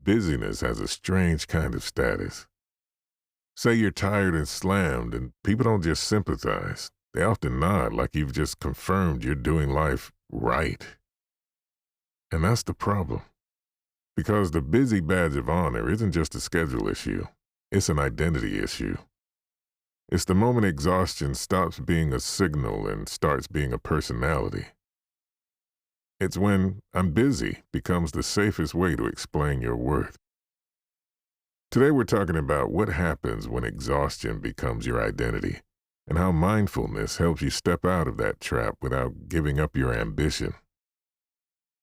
Busyness has a strange kind of status. Say you're tired and slammed, and people don't just sympathize. They often nod like you've just confirmed you're doing life right. And that's the problem. Because the busy badge of honor isn't just a schedule issue, it's an identity issue. It's the moment exhaustion stops being a signal and starts being a personality. It's when "I'm busy" becomes the safest way to explain your worth. Today we're talking about what happens when exhaustion becomes your identity and how mindfulness helps you step out of that trap without giving up your ambition.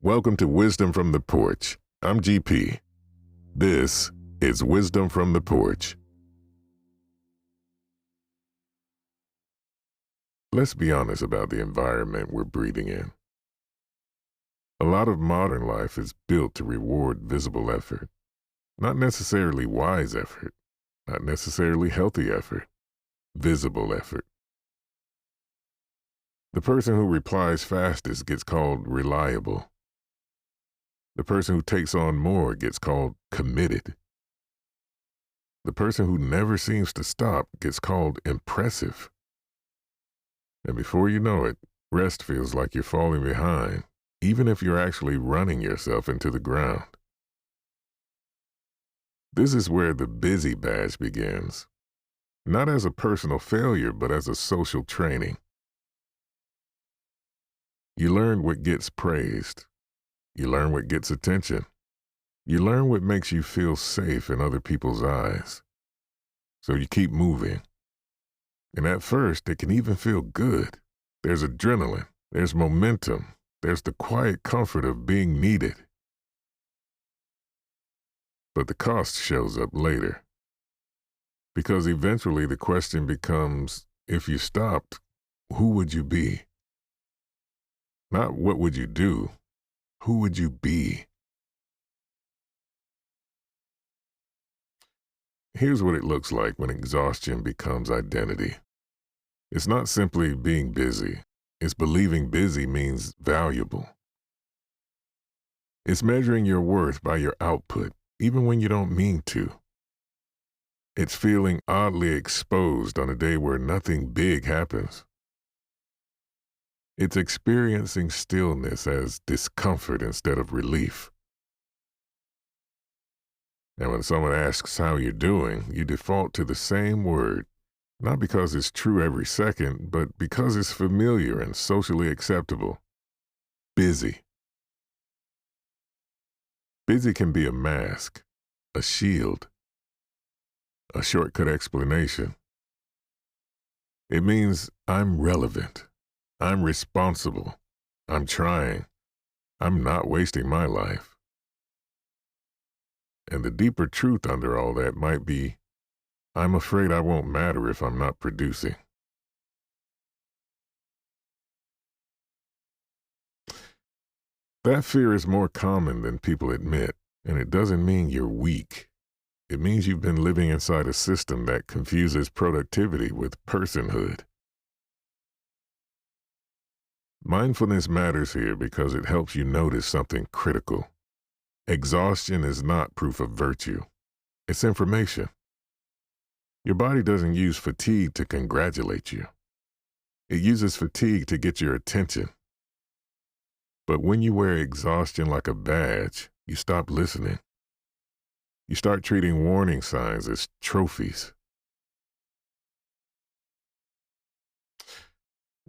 Welcome to Wisdom from the Porch. I'm GP. This is Wisdom from the Porch. Let's be honest about the environment we're breathing in. A lot of modern life is built to reward visible effort, not necessarily wise effort, not necessarily healthy effort, visible effort. The person who replies fastest gets called reliable. The person who takes on more gets called committed. The person who never seems to stop gets called impressive. And before you know it, rest feels like you're falling behind, even if you're actually running yourself into the ground. This is where the busy badge begins, not as a personal failure, but as a social training. You learn what gets praised. You learn what gets attention. You learn what makes you feel safe in other people's eyes. So you keep moving. And at first, it can even feel good. There's adrenaline. There's momentum. There's the quiet comfort of being needed. But the cost shows up later. Because eventually the question becomes, if you stopped, who would you be? Not what would you do, who would you be? Here's what it looks like when exhaustion becomes identity. It's not simply being busy. It's believing busy means valuable. It's measuring your worth by your output, even when you don't mean to. It's feeling oddly exposed on a day where nothing big happens. It's experiencing stillness as discomfort instead of relief. And when someone asks how you're doing, you default to the same word, not because it's true every second, but because it's familiar and socially acceptable. Busy. Busy can be a mask, a shield, a shortcut explanation. It means I'm relevant, I'm responsible, I'm trying, I'm not wasting my life. And the deeper truth under all that might be, I'm afraid I won't matter if I'm not producing. That fear is more common than people admit, and it doesn't mean you're weak. It means you've been living inside a system that confuses productivity with personhood. Mindfulness matters here because it helps you notice something critical. Exhaustion is not proof of virtue. It's information. Your body doesn't use fatigue to congratulate you. It uses fatigue to get your attention. But when you wear exhaustion like a badge, you stop listening. You start treating warning signs as trophies.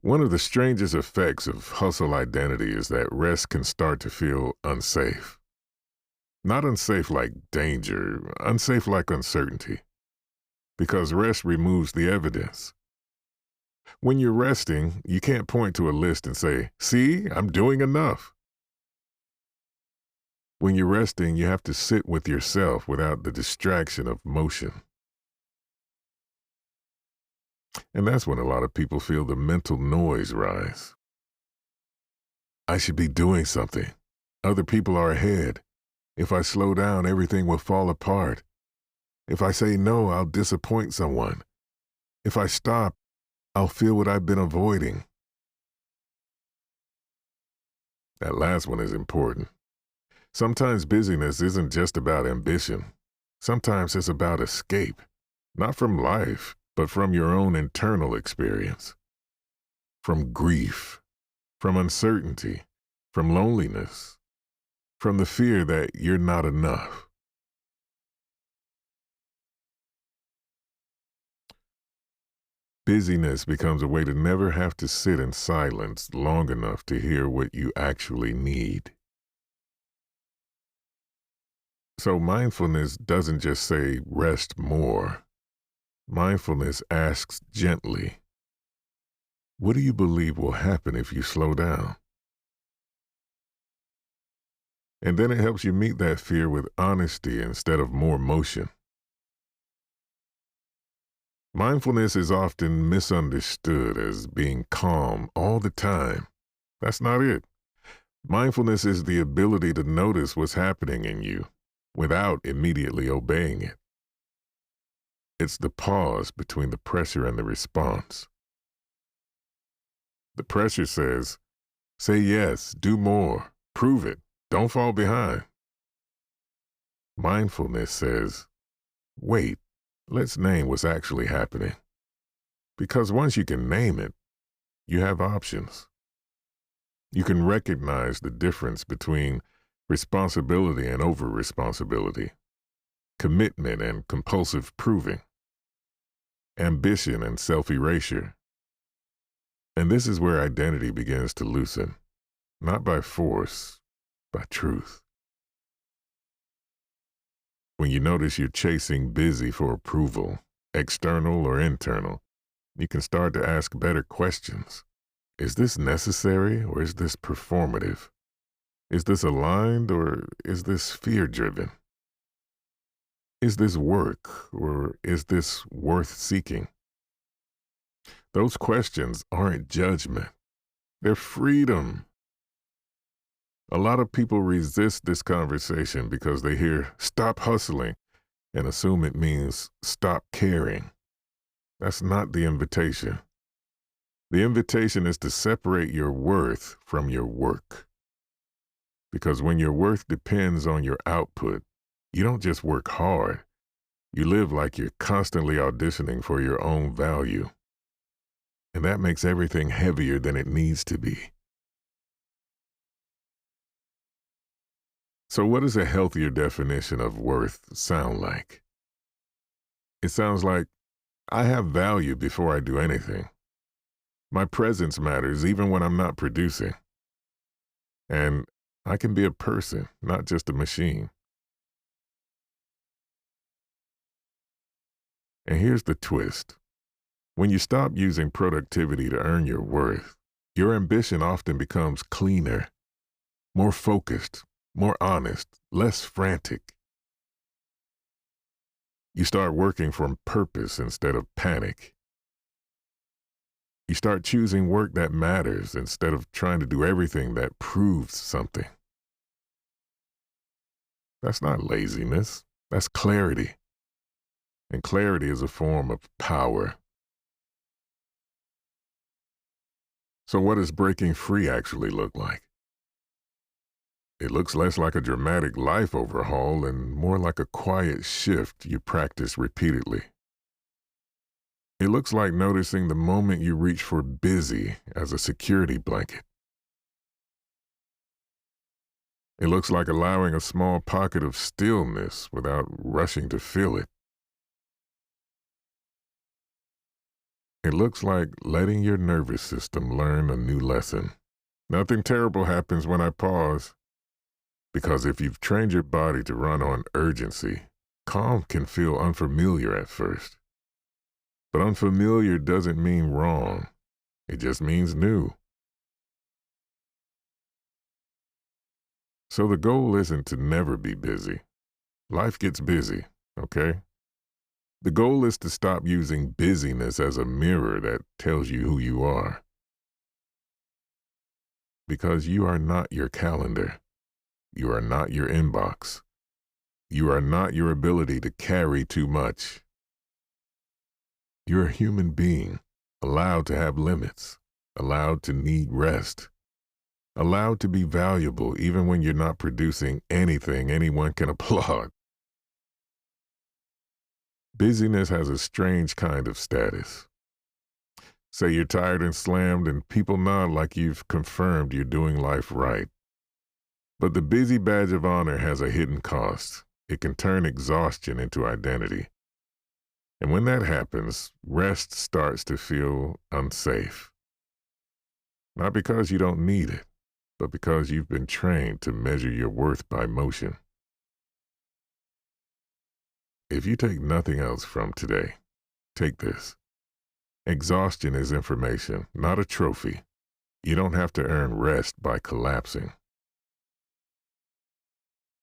One of the strangest effects of hustle identity is that rest can start to feel unsafe. Not unsafe like danger, unsafe like uncertainty. Because rest removes the evidence. When you're resting, you can't point to a list and say, "See, I'm doing enough." When you're resting, you have to sit with yourself without the distraction of motion. And that's when a lot of people feel the mental noise rise. I should be doing something. Other people are ahead. If I slow down, everything will fall apart. If I say no, I'll disappoint someone. If I stop, I'll feel what I've been avoiding. That last one is important. Sometimes busyness isn't just about ambition. Sometimes it's about escape, not from life, but from your own internal experience, from grief, from uncertainty, from loneliness, from the fear that you're not enough. Busyness becomes a way to never have to sit in silence long enough to hear what you actually need. So mindfulness doesn't just say rest more. Mindfulness asks gently, what do you believe will happen if you slow down? And then it helps you meet that fear with honesty instead of more motion. Mindfulness is often misunderstood as being calm all the time. That's not it. Mindfulness is the ability to notice what's happening in you without immediately obeying it. It's the pause between the pressure and the response. The pressure says, say yes, do more, prove it, don't fall behind. Mindfulness says, wait, let's name what's actually happening. Because once you can name it, you have options. You can recognize the difference between responsibility and over-responsibility, commitment and compulsive proving, ambition and self-erasure. And this is where identity begins to loosen, not by force, by truth. When you notice you're chasing busy for approval, external or internal, you can start to ask better questions. Is this necessary or is this performative? Is this aligned or is this fear-driven? Is this work or is this worth seeking? Those questions aren't judgment. They're freedom. A lot of people resist this conversation because they hear stop hustling and assume it means stop caring. That's not the invitation. The invitation is to separate your worth from your work. Because when your worth depends on your output, you don't just work hard. You live like you're constantly auditioning for your own value. And that makes everything heavier than it needs to be. So what does a healthier definition of worth sound like? It sounds like, I have value before I do anything. My presence matters even when I'm not producing. And I can be a person, not just a machine. And here's the twist. When you stop using productivity to earn your worth, your ambition often becomes cleaner, more focused, more honest, less frantic. You start working from purpose instead of panic. You start choosing work that matters instead of trying to do everything that proves something. That's not laziness, that's clarity. And clarity is a form of power. So what does breaking free actually look like? It looks less like a dramatic life overhaul and more like a quiet shift you practice repeatedly. It looks like noticing the moment you reach for busy as a security blanket. It looks like allowing a small pocket of stillness without rushing to fill it. It looks like letting your nervous system learn a new lesson. Nothing terrible happens when I pause. Because if you've trained your body to run on urgency, calm can feel unfamiliar at first. But unfamiliar doesn't mean wrong. It just means new. So the goal isn't to never be busy. Life gets busy, okay? The goal is to stop using busyness as a mirror that tells you who you are. Because you are not your calendar. You are not your inbox. You are not your ability to carry too much. You're a human being, allowed to have limits, allowed to need rest, allowed to be valuable even when you're not producing anything anyone can applaud. Busyness has a strange kind of status. Say you're tired and slammed, and people nod like you've confirmed you're doing life right. But the busy badge of honor has a hidden cost. It can turn exhaustion into identity. And when that happens, rest starts to feel unsafe. Not because you don't need it, but because you've been trained to measure your worth by motion. If you take nothing else from today, take this. Exhaustion is information, not a trophy. You don't have to earn rest by collapsing.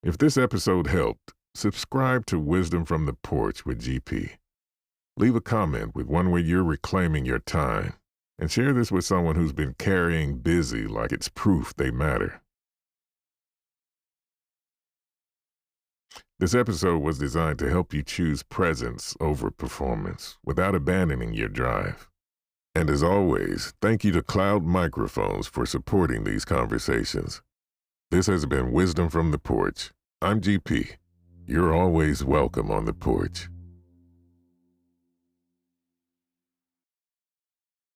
If this episode helped, subscribe to Wisdom from the Porch with GP. Leave a comment with one where you're reclaiming your time, and share this with someone who's been carrying busy like it's proof they matter. This episode was designed to help you choose presence over performance without abandoning your drive. And as always, thank you to Cloud Microphones for supporting these conversations. This has been Wisdom from the Porch. I'm GP. You're always welcome on the porch.